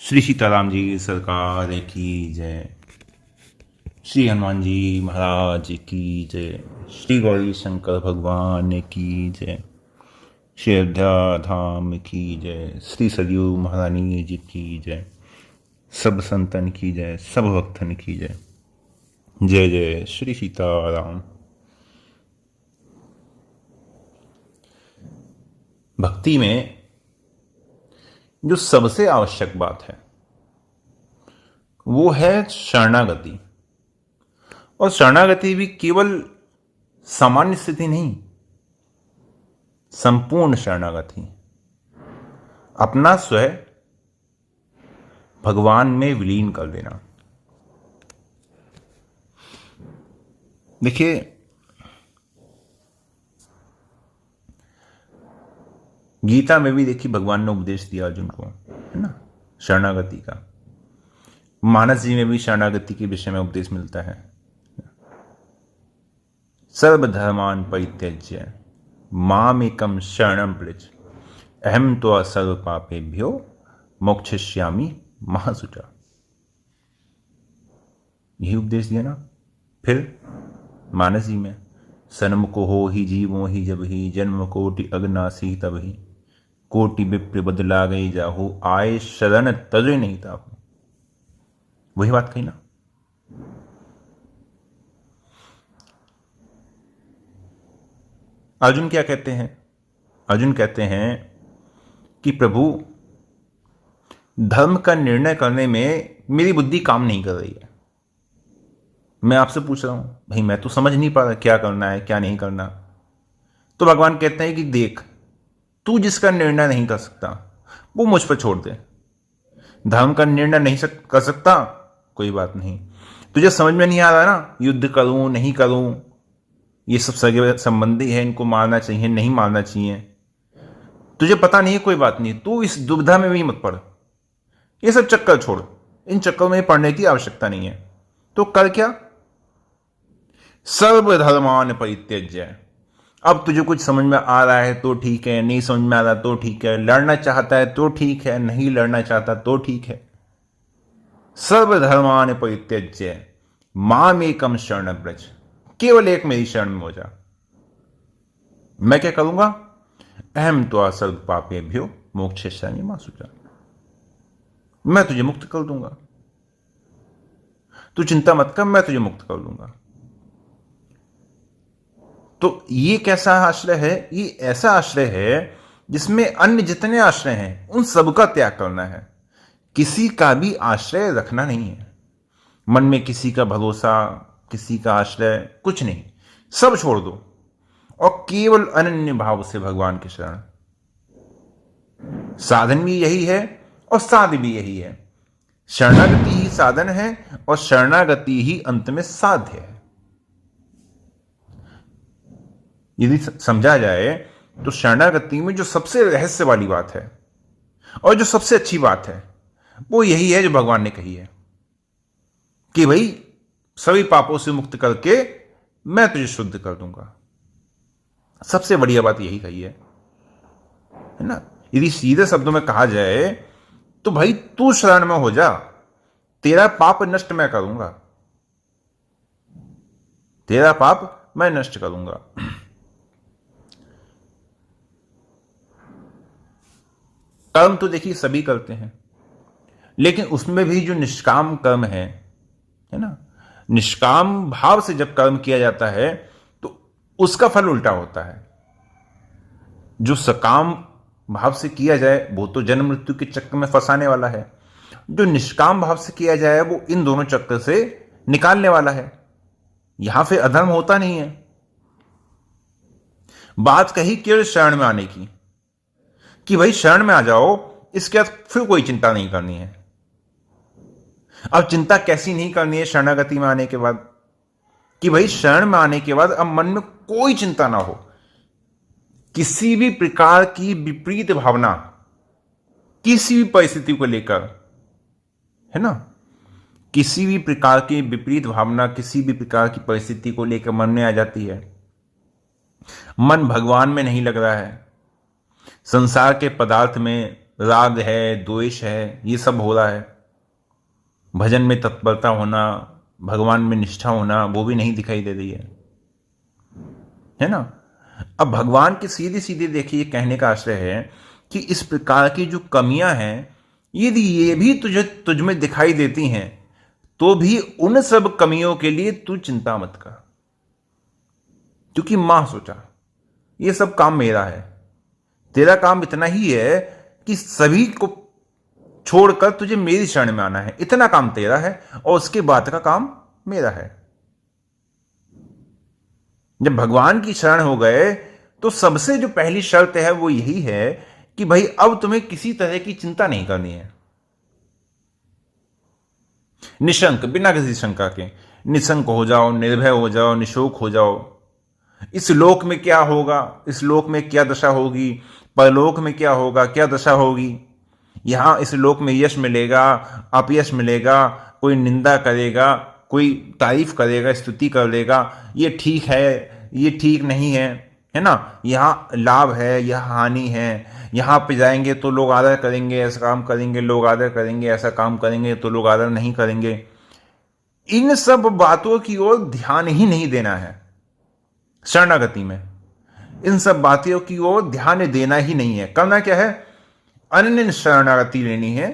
श्री सीताराम जी सरकार की जय। श्री हनुमान जी महाराज की जय। श्री गौरी शंकर भगवान की जय। श्री अयोध्या धाम की जय। श्री सरयू महारानी जी की जय। सब संतन की जय, सब भक्तन की जय। जय जय श्री सीताराम। भक्ति में जो सबसे आवश्यक बात है वो है शरणागति। और शरणागति भी केवल सामान्य स्थिति नहीं, संपूर्ण शरणागति। अपना स्वयं भगवान में विलीन कर देना। देखिए, गीता में भी देखिए भगवान ने उपदेश दिया अर्जुन को, है ना, शरणागति का। मानस जी में भी शरणागति के विषय में उपदेश मिलता है। सर्वधर्मान परित्यज्य मामेकं शरणं व्रज अहम त्वा सर्व पापेभ्यो मोक्षयिष्यामि मा शुचा। यही उपदेश दिया ना। फिर मानस जी में सन्मुखो हो ही जीवो ही जब ही जन्म कोटि अग्नासी तब ही कोटि विप्र बदला गई जाहू आए शरण तजे नहीं ताहू। वही बात कही ना। अर्जुन क्या कहते हैं? अर्जुन कहते हैं कि प्रभु, धर्म का निर्णय करने में मेरी बुद्धि काम नहीं कर रही है। मैं आपसे पूछ रहा हूं, भाई मैं तो समझ नहीं पा रहा क्या करना है क्या नहीं करना। तो भगवान कहते हैं कि देख, तू जिसका निर्णय नहीं कर सकता वो मुझ पर छोड़ दे। धर्म का निर्णय नहीं कर सकता, कोई बात नहीं। तुझे समझ में नहीं आ रहा ना, युद्ध करूं नहीं करूं, ये सब सगे संबंधी है, इनको मारना चाहिए नहीं मारना चाहिए, तुझे पता नहीं है, कोई बात नहीं। तू इस दुविधा में भी मत पड़। ये सब चक्कर छोड़, इन चक्कर में पड़ने की आवश्यकता नहीं है। तो कर क्या? सर्वधर्मान परित्यज्य। अब तुझे कुछ समझ में आ रहा है तो ठीक है, नहीं समझ में आ रहा तो ठीक है, लड़ना चाहता है तो ठीक है, नहीं लड़ना चाहता तो ठीक है। सर्वधर्मान परित्यज्य मामेकं शरणं व्रज। केवल एक मेरी शरण में हो जा। मैं क्या करूंगा? अहम त्वा सर्व पापेभ्यो मोक्षयिष्यामि मा शुचा। मैं तुझे मुक्त कर दूंगा। तू चिंता मत कर, मैं तुझे मुक्त कर दूंगा। तो ये कैसा आश्रय है? ये ऐसा आश्रय है जिसमें अन्य जितने आश्रय हैं उन सबका त्याग करना है। किसी का भी आश्रय रखना नहीं है। मन में किसी का भरोसा, किसी का आश्रय, कुछ नहीं, सब छोड़ दो और केवल अनन्य भाव से भगवान के शरण। साधन भी यही है और साध भी यही है। शरणागति ही साधन है और शरणागति ही अंत में साध्य है। यदि समझा जाए तो शरणागति में जो सबसे रहस्य वाली बात है और जो सबसे अच्छी बात है वो यही है जो भगवान ने कही है कि भाई सभी पापों से मुक्त करके मैं तुझे शुद्ध कर दूंगा। सबसे बढ़िया बात यही कही है ना। यदि सीधे शब्दों में कहा जाए तो भाई तू शरण में हो जा, तेरा पाप नष्ट मैं करूंगा, तेरा पाप मैं नष्ट करूंगा। कर्म तो देखिए सभी करते हैं, लेकिन उसमें भी जो निष्काम कर्म है ना, निष्काम भाव से जब कर्म किया जाता है तो उसका फल उल्टा होता है। जो सकाम भाव से किया जाए वो तो जन्म मृत्यु के चक्कर में फंसाने वाला है, जो निष्काम भाव से किया जाए वो इन दोनों चक्कर से निकालने वाला है। यहां फिर अधर्म होता नहीं है। बात कही केवल शरण में आने की कि भाई शरण में आ जाओ, इसके बाद फिर कोई चिंता नहीं करनी है। अब चिंता कैसी नहीं करनी है शरणागति में आने के बाद? कि भाई शरण में आने के बाद अब मन में कोई चिंता ना हो, किसी भी प्रकार की विपरीत भावना किसी भी परिस्थिति को लेकर, है ना, किसी भी प्रकार की विपरीत भावना किसी भी प्रकार की परिस्थिति को लेकर मन में आ जाती है, मन भगवान में नहीं लग रहा है, संसार के पदार्थ में राग है, द्वेष है, ये सब हो रहा है। भजन में तत्परता होना, भगवान में निष्ठा होना, वो भी नहीं दिखाई दे रही है ना। अब भगवान की सीधी सीधी देखिए कहने का आशय है कि इस प्रकार की जो कमियां हैं, यदि ये भी तुझ में दिखाई देती हैं तो भी उन सब कमियों के लिए तू चिंता मत कर, क्योंकि मां सोचा ये सब काम मेरा है। तेरा काम इतना ही है कि सभी को छोड़कर तुझे मेरी शरण में आना है, इतना काम तेरा है, और उसके बाद का काम मेरा है। जब भगवान की शरण हो गए तो सबसे जो पहली शर्त है वो यही है कि भाई अब तुम्हें किसी तरह की चिंता नहीं करनी है। निशंक, बिना किसी शंका के निशंक हो जाओ, निर्भय हो जाओ, निशोक हो जाओ। इस लोक में क्या होगा, इस लोक में क्या दशा होगी, परलोक में क्या होगा, क्या दशा होगी। यहां इस लोक में यश मिलेगा, अपयश मिलेगा, कोई निंदा करेगा, कोई तारीफ करेगा, स्तुति कर देगा, ये ठीक है, ये ठीक नहीं है ना। यहाँ लाभ है, यहाँ हानि है। यहाँ पे जाएंगे तो लोग आदर करेंगे, ऐसा काम करेंगे लोग आदर करेंगे, ऐसा काम करेंगे तो लोग आदर नहीं करेंगे। इन सब बातों की ओर ध्यान ही नहीं देना है शरणागति में। इन सब बातों की ओर ध्यान देना ही नहीं है। करना क्या है, अनन्य शरणागति लेनी है,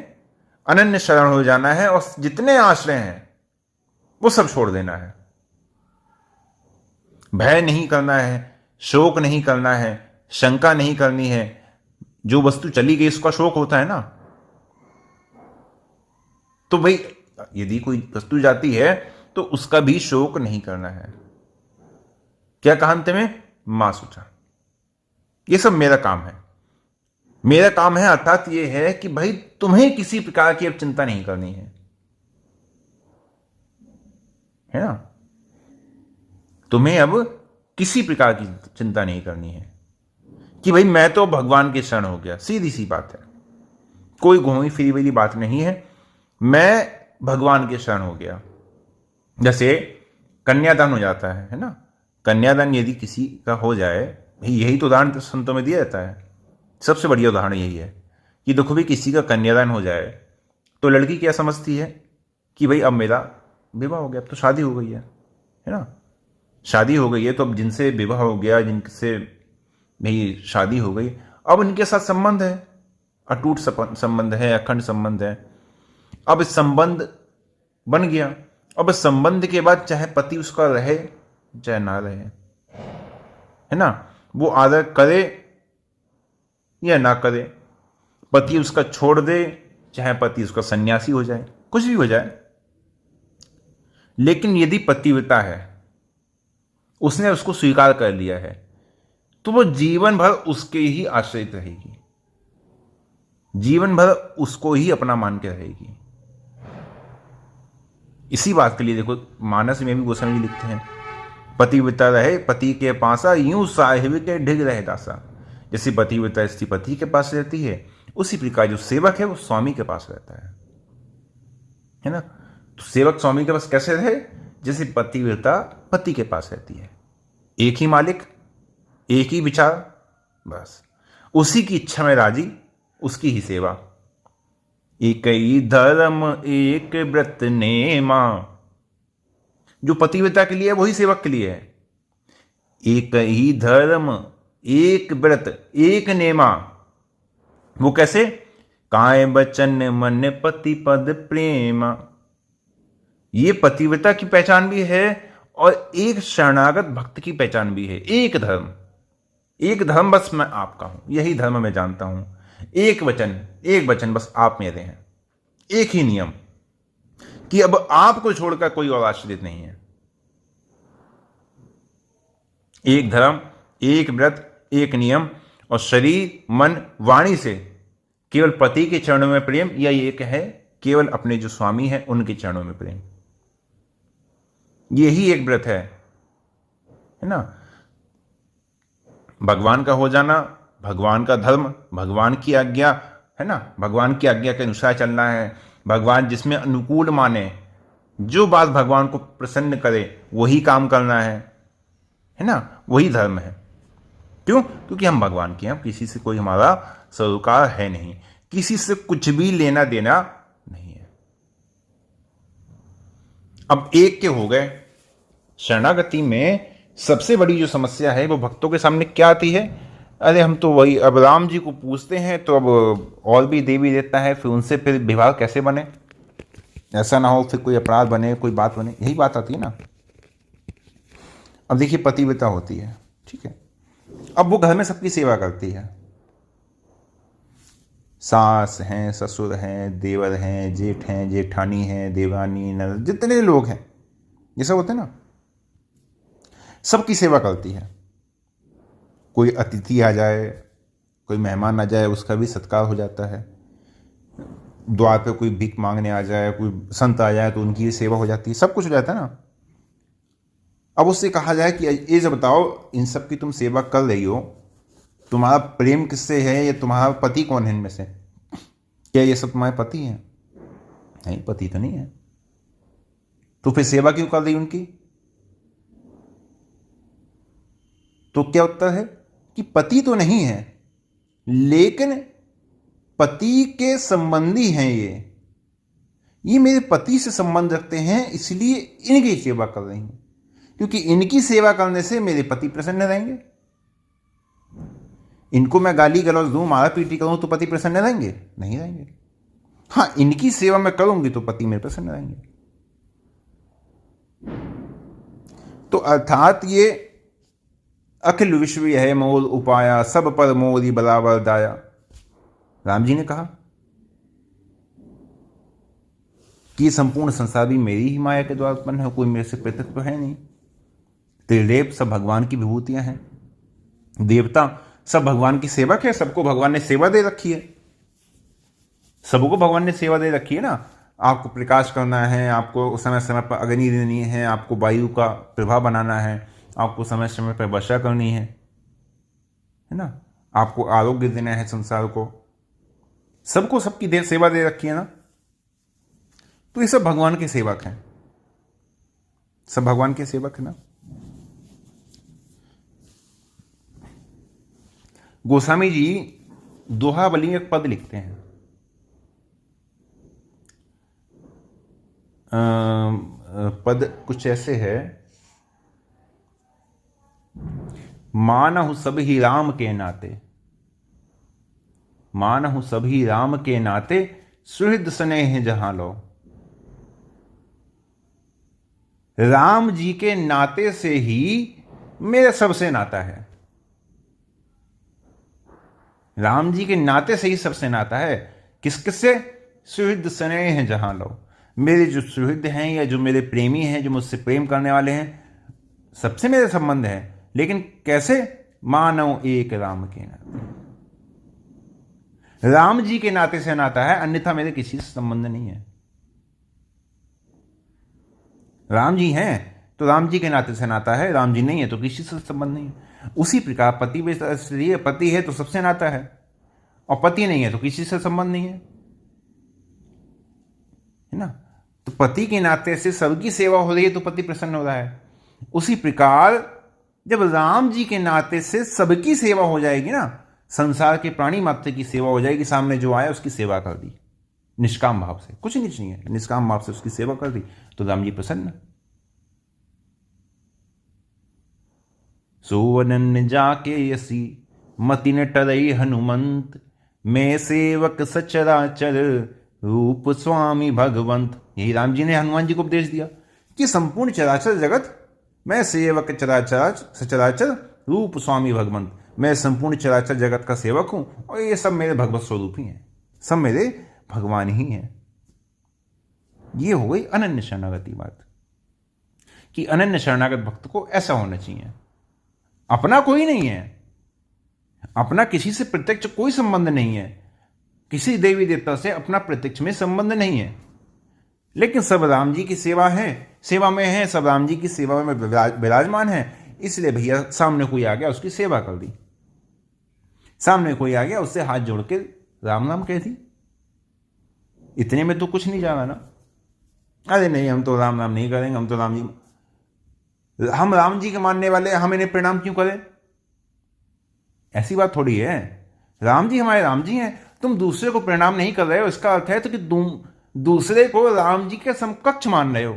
अनन्य शरण हो जाना है, और जितने आश्रय हैं वो सब छोड़ देना है। भय नहीं करना है, शोक नहीं करना है, शंका नहीं करनी है। जो वस्तु चली गई उसका शोक होता है ना। तो भाई यदि कोई वस्तु जाती है तो उसका भी शोक नहीं करना है। क्या कहा अंत में, मां सोचा ये सब मेरा काम है, मेरा काम है, अर्थात ये है कि भाई तुम्हें किसी प्रकार की अब चिंता नहीं करनी है ना। तुम्हें अब किसी प्रकार की चिंता नहीं करनी है कि भाई मैं तो भगवान के शरण हो गया। सीधी सी बात है, कोई घूमी फिरी वाली बात नहीं है। मैं भगवान के शरण हो गया। जैसे कन्यादान हो जाता है ना। कन्यादान यदि किसी का हो जाए, भाई यही तो उदाहरण तो संतों में दिया जाता है। सबसे बढ़िया उदाहरण यही है कि देखो भाई किसी का कन्यादान हो जाए तो लड़की क्या समझती है कि भाई अब मेरा विवाह हो गया, अब तो शादी हो गई है ना। शादी हो गई है तो अब जिनसे विवाह हो गया, जिनसे भाई शादी हो गई, अब इनके साथ संबंध है, अटूट संबंध है, अखंड संबंध है। अब इस संबंध बन गया। अब इस संबंध के बाद चाहे पति उसका रहे चाहे ना रहे, है ना, वो आदर करे या ना करे, पति उसका छोड़ दे चाहे पति उसका सन्यासी हो जाए, कुछ भी हो जाए, लेकिन यदि पतिव्रता है, उसने उसको स्वीकार कर लिया है, तो वो जीवन भर उसके ही आश्रित रहेगी, जीवन भर उसको ही अपना मान के रहेगी। इसी बात के लिए देखो मानस में भी गोस्वामी जी लिखते हैं, पतिव्रता रहे पति के पासा, यूं साहिब के ढिग रहे दासा। जैसे पतिव्रता स्त्री पति के पास रहती है, उसी प्रकार जो सेवक है वो स्वामी के पास रहता है ना। तो सेवक स्वामी के पास कैसे रहे, जैसे पतिव्रता पति के पास रहती है। एक ही मालिक, एक ही विचार, बस उसी की इच्छा में राजी, उसकी ही सेवा। एक ही धर्म एक व्रत नेमा, जो पतिव्रता के लिए है वही सेवक के लिए है। एक ही धर्म एक व्रत एक नेमा, वो कैसे, काय बचन मन पति पद प्रेमा। ये पतिव्रता की पहचान भी है और एक शरणागत भक्त की पहचान भी है। एक धर्म बस मैं आपका हूं, यही धर्म मैं जानता हूं। एक वचन बस आप मेरे हैं। एक ही नियम कि अब आपको छोड़कर कोई और आश्रित नहीं है। एक धर्म एक व्रत एक नियम, और शरीर मन वाणी से केवल पति के चरणों में प्रेम, या एक है केवल अपने जो स्वामी है उनके चरणों में प्रेम। यही एक व्रत है ना। भगवान का हो जाना, भगवान का धर्म, भगवान की आज्ञा, है ना, भगवान की आज्ञा के अनुसार चलना है। भगवान जिसमें अनुकूल माने, जो बात भगवान को प्रसन्न करे वही काम करना है ना, वही धर्म है। क्यों? क्योंकि हम भगवान के हैं, किसी से कोई हमारा सरोकार है नहीं। किसी से कुछ भी लेना देना नहीं है। अब एक के हो गए। शरणागति में सबसे बड़ी जो समस्या है वो भक्तों के सामने क्या आती है? अरे हम तो वही अब राम जी को पूछते हैं तो अब और भी देवी देता है, फिर उनसे फिर विवाह कैसे बने, ऐसा ना हो फिर कोई अपराध बने, कोई बात बने, यही बात आती है ना। अब देखिए पतिव्रता होती है, ठीक है, अब वो घर में सबकी सेवा करती है, सास हैं, ससुर हैं, देवर हैं, जेठ हैं, जेठानी हैं, देवानी, ननद, जितने लोग हैं ये सब होते हैं ना, सबकी सेवा करती है। कोई अतिथि आ जाए, कोई मेहमान आ जाए, उसका भी सत्कार हो जाता है। द्वार पे कोई भीख मांगने आ जाए, कोई संत आ जाए तो उनकी भी सेवा हो जाती है, सब कुछ हो जाता है ना। अब उससे कहा जाए कि ये जो बताओ, इन सब की तुम सेवा कर रही हो, तुम्हारा प्रेम किससे है, या तुम्हारा पति कौन है इनमें से? क्या ये सब तुम्हारे पति हैं? नहीं, पति तो नहीं है। तो फिर सेवा क्यों कर रही उनकी? तो क्या उत्तर है कि पति तो नहीं है, लेकिन पति के संबंधी हैं ये मेरे पति से संबंध रखते हैं, इसलिए इनकी सेवा कर रही हूं, क्योंकि इनकी सेवा करने से मेरे पति प्रसन्न रहेंगे। इनको मैं गाली गलौज दूं, मारा पीटी करूं तो पति प्रसन्न रहेंगे? नहीं रहेंगे। हाँ, इनकी सेवा मैं करूंगी तो पति मेरे प्रसन्न रहेंगे। तो अर्थात ये अखिल विश्व है मोर उपाया, सब पर मोरी बराबर दाया। राम जी ने कहा कि संपूर्ण संसार भी मेरी ही माया के द्वारा उत्पन्न है, कोई मेरे से पृथक तो है नहीं। त्रिलेप सब भगवान की विभूतियां हैं, देवता सब भगवान की सेवक है, सबको भगवान ने सेवा दे रखी है, सबको भगवान ने सेवा दे रखी है ना। आपको प्रकाश करना है, आपको समय समय पर अग्नि देनी है, आपको वायु का प्रभाव बनाना है, आपको समय समय पर वर्षा करनी है ना, आपको आरोग्य देना है संसार को, सबको सबकी सेवा दे रखी है ना। तो ये सब भगवान के सेवक हैं, सब भगवान के सेवक है ना। गोस्वामी जी दोहावली में एक पद लिखते हैं, पद कुछ ऐसे है, मानहु सभी राम के नाते, मानहु सभी राम के नाते, सुहृद स्नेह जहां लो। राम जी के नाते से ही मेरा सबसे नाता है, राम जी के नाते से ही सबसे नाता है। किस किस से? सुहृद स्नेह जहां लो। मेरे जो सुहृद हैं या जो मेरे प्रेमी हैं, जो मुझसे प्रेम करने वाले हैं, सबसे मेरे संबंध है। लेकिन कैसे? मानव एक राम के नाते, राम जी के नाते से नाता है, अन्यथा मेरे किसी से संबंध नहीं है। राम जी हैं तो राम जी के नाते से नाता है, राम जी नहीं है तो किसी से संबंध नहीं है। उसी प्रकार पति भी इसलिए, पति है तो सबसे नाता है, और पति नहीं है तो किसी से संबंध नहीं है ना। तो पति के नाते से सबकी सेवा हो रही है तो पति प्रसन्न हो रहा है। उसी प्रकार जब राम जी के नाते से सबकी सेवा हो जाएगी ना, संसार के प्राणी मात्र की सेवा हो जाएगी, सामने जो आया उसकी सेवा कर दी निष्काम भाव से, कुछ नहीं है, निष्काम भाव से उसकी सेवा कर दी तो राम जी प्रसन्न। सोवनन जाके यसी मति न टरई हनुमंत, मैं सेवक सचराचर रूप स्वामी भगवंत। यही राम जी ने हनुमान जी को उपदेश दिया कि संपूर्ण चराचर जगत मैं सेवक चराचर सचराचर रूप स्वामी भगवंत, मैं संपूर्ण चराचर जगत का सेवक हूं और ये सब मेरे भगवत स्वरूप ही हैं, सब मेरे भगवान ही हैं। ये हो गई अनन्य शरणागति बात, कि अनन्य शरणागत भक्त को ऐसा होना चाहिए। अपना कोई नहीं है, अपना किसी से प्रत्यक्ष कोई संबंध नहीं है, किसी देवी देवता से अपना प्रत्यक्ष में संबंध नहीं है, लेकिन सब राम जी की सेवा में है, सब राम जी की सेवा में विराजमान है। इसलिए भैया सामने कोई आ गया उसकी सेवा कर दी, सामने कोई आ गया उससे हाथ जोड़ के राम नाम कह दी, इतने में तो कुछ नहीं जाना ना। अरे नहीं, हम तो राम नाम नहीं करेंगे, हम तो हम राम जी के मानने वाले, हम इन्हें प्रणाम क्यों करें? ऐसी बात थोड़ी है। राम जी हमारे राम जी हैं, तुम दूसरे को प्रणाम नहीं कर रहे हो, इसका अर्थ है तो कि तुम दूसरे को राम जी के समकक्ष मान रहे हो,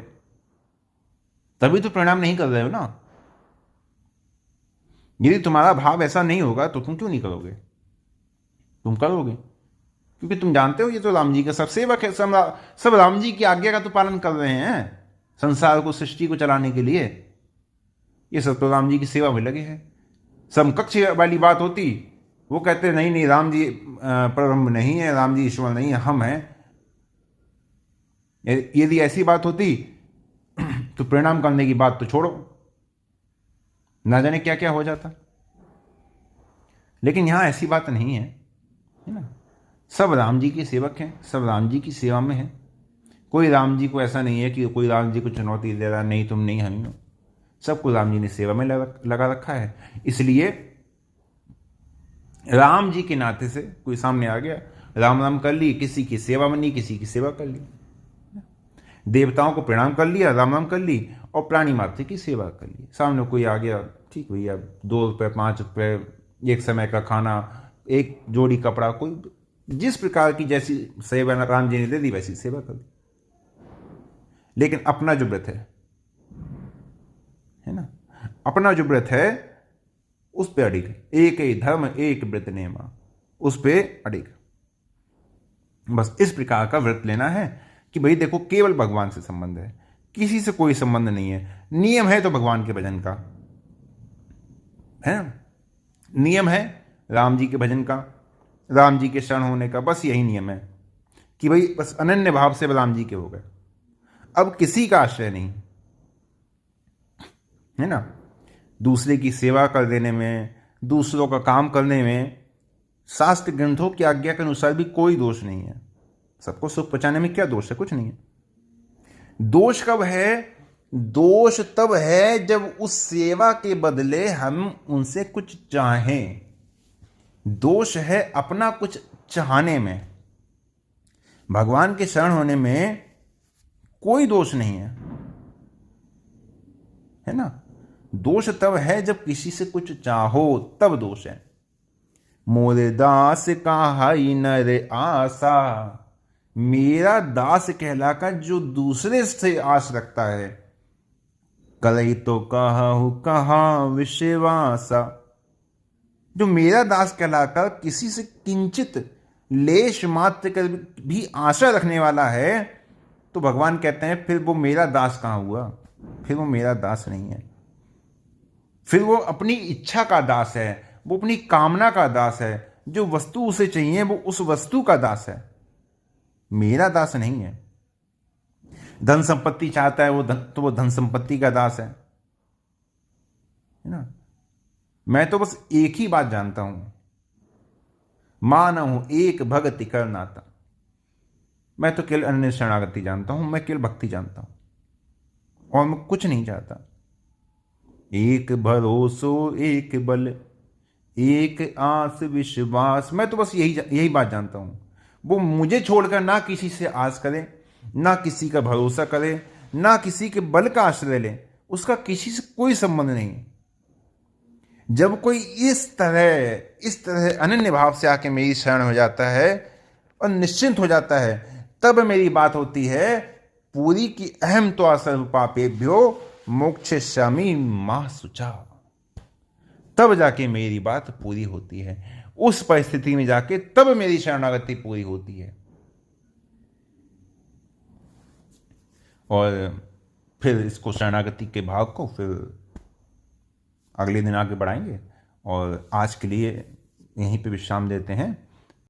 तभी तो प्रणाम नहीं कर रहे हो ना। यदि तुम्हारा भाव ऐसा नहीं होगा तो तुम क्यों नहीं करोगे? तुम करोगे क्योंकि तुम जानते हो ये तो राम जी का सब सेवक है, सब राम जी की आज्ञा का तो पालन कर रहे हैं संसार को, सृष्टि को चलाने के लिए। ये सब तो राम जी की सेवा में लगे हैं। समकक्ष वाली बात होती, वो कहते नहीं नहीं राम जी परब्रह्म नहीं है, राम जी ईश्वर नहीं है, हम हैं। यदि ऐसी बात होती तो प्रणाम करने की बात तो छोड़ो, ना जाने क्या क्या हो जाता। लेकिन यहां ऐसी बात नहीं है, है ना। सब राम जी के सेवक हैं, सब राम जी की सेवा में हैं। कोई राम जी को ऐसा नहीं है कि कोई राम जी को चुनौती दे रहा, नहीं तुम नहीं हम हो। सबको राम जी ने सेवा में लगा रखा है। इसलिए राम जी के नाते से कोई सामने आ गया, राम राम कर ली, किसी की सेवा में नहीं, किसी की सेवा कर ली, देवताओं को प्रणाम कर लिया, राम राम कर ली, और प्राणी मात्र की सेवा कर ली। सामने कोई आ गया, ठीक भैया 2 रुपये 5 रुपये, एक समय का खाना, एक जोड़ी कपड़ा, कोई जिस प्रकार की जैसी सेवा राम जी ने दे दी वैसी सेवा कर दी। लेकिन अपना जो व्रत है ना, अपना जो व्रत है उस पे अड़िग, एक ही धर्म एक व्रत नेमा, उस पे अड़िग। बस इस प्रकार का व्रत लेना है कि भाई देखो केवल भगवान से संबंध है, किसी से कोई संबंध नहीं है। नियम है तो भगवान के भजन का है ना, नियम है राम जी के भजन का, राम जी के शरण होने का, बस यही नियम है कि भाई बस अनन्य भाव से राम जी के हो गए, अब किसी का आश्रय नहीं, है ना। दूसरे की सेवा कर देने में, दूसरों का काम करने में शास्त्र ग्रंथों की आज्ञा के अनुसार भी कोई दोष नहीं है। सबको सुख पहुंचाने में क्या दोष है? कुछ नहीं है। दोष कब है? दोष तब है जब उस सेवा के बदले हम उनसे कुछ चाहें। दोष है अपना कुछ चाहने में। भगवान के शरण होने में कोई दोष नहीं है ना। दोष तब है जब किसी से कुछ चाहो, तब दोष है। मोरे दास कहाई नर आशा, मेरा दास कहलाकर जो दूसरे से आस रखता है, कलई तो कहूं कहां विश्वासा। जो मेरा दास कहलाकर किसी से किंचित लेश मात्र कर भी आशा रखने वाला है, तो भगवान कहते हैं फिर वो मेरा दास कहां हुआ? फिर वो मेरा दास नहीं है, फिर वो अपनी इच्छा का दास है, वो अपनी कामना का दास है। जो वस्तु उसे चाहिए वो उस वस्तु का दास है, मेरा दास नहीं है। धन संपत्ति चाहता है वो धन संपत्ति का दास है ना। मैं तो बस एक ही बात जानता हूं, मानहु एक भक्ति कर नाता। मैं तो केवल अन्य शरणागति जानता हूं, मैं केवल भक्ति जानता हूं, और मैं कुछ नहीं चाहता। एक भरोसो एक बल, एक आस विश्वास। मैं तो बस यही बात जानता हूं। वो मुझे छोड़कर ना किसी से आस करे, ना किसी का भरोसा करे, ना किसी के बल का आश्रय ले, उसका किसी से कोई संबंध नहीं। जब कोई इस तरह अनन्य भाव से आके मेरी शरण हो जाता है और निश्चिंत हो जाता है, तब मेरी बात होती है पूरी की अहम तो असर पापेभ्यो मोक्षयिष्यामि मा शुचा। तब जाके मेरी बात पूरी होती है। उस परिस्थिति में जाके तब मेरी शरणागति पूरी होती है। और फिर इसको शरणागति के भाग को फिर अगले दिन आगे बढ़ाएंगे, और आज के लिए यहीं पे विश्राम देते हैं।